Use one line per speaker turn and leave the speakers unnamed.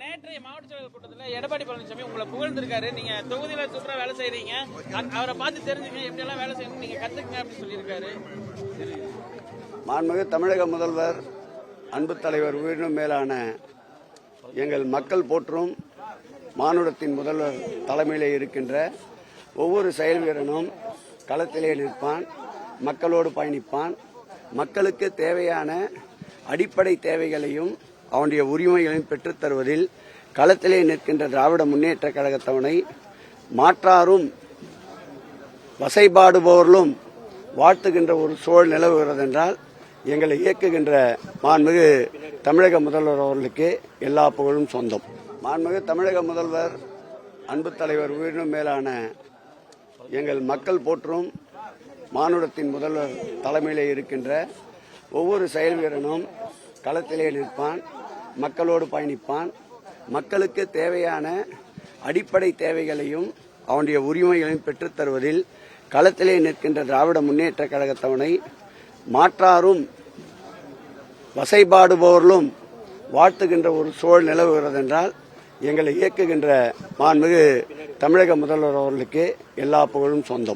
நேற்றைய மாவட்ட செயலர் கூட்டத்தில் எடப்பாடி பழனிசாமி உங்களை புகழ்ந்திருக்காரு. நீங்க தொகுதியில சூப்பரா வேலை செய்றீங்க, அவரை பார்த்து தெரிஞ்சுங்க எப்படி எல்லாம் வேலை செய்யணும் நீங்க கத்துக்குங்க அப்படின்னு சொல்லியிருக்காரு.
மாண்புமிகு தமிழக முதல்வர், அன்பு தலைவர், உயிரினும் மேலான எங்கள் மக்கள் போற்றும் மானுடத்தின் முதல்வர் தலைமையிலே இருக்கின்ற ஒவ்வொரு செயல் வீரனும் களத்திலே நிற்பான், மக்களோடு பயணிப்பான், மக்களுக்கு தேவையான அடிப்படை தேவைகளையும் அவனுடைய உரிமைகளையும் பெற்றுத் தருவதில் களத்திலே நிற்கின்ற திராவிட முன்னேற்ற கழகத்தவனை மாற்றாரும் வசைபாடுபவர்களும் வாழ்த்துகின்ற ஒரு சூழல் நிலவுகிறது என்றால் எங்களை இயக்குகின்ற மாண்புமிகு தமிழக முதல்வர் அவர்களுக்கு எல்லா புகழும் சொந்தம். மாண்புமிகு தமிழக முதல்வர், அன்பு தலைவர், உயிரினும் மேலான எங்கள் மக்கள் போற்றும் மானுடத்தின் முதல்வர் தலைமையிலே இருக்கின்ற ஒவ்வொரு செயல் வீரனும் களத்திலே நிற்பான், மக்களோடு பயணிப்பான், மக்களுக்கு தேவையான அடிப்படை தேவைகளையும் அவனுடைய உரிமைகளையும் பெற்றுத் தருவதில் களத்திலே நிற்கின்ற திராவிட முன்னேற்ற கழகத்தவனை மாற்றாரும் வசைபாடுபவர்களும் வாழ்த்துகின்ற ஒரு சூழல் நிலவுகிறது என்றால் எங்களை இயக்குகின்ற மாண்புமிகு தமிழக முதல்வர் அவர்களுக்கு எல்லா புகழும் சொந்தம்.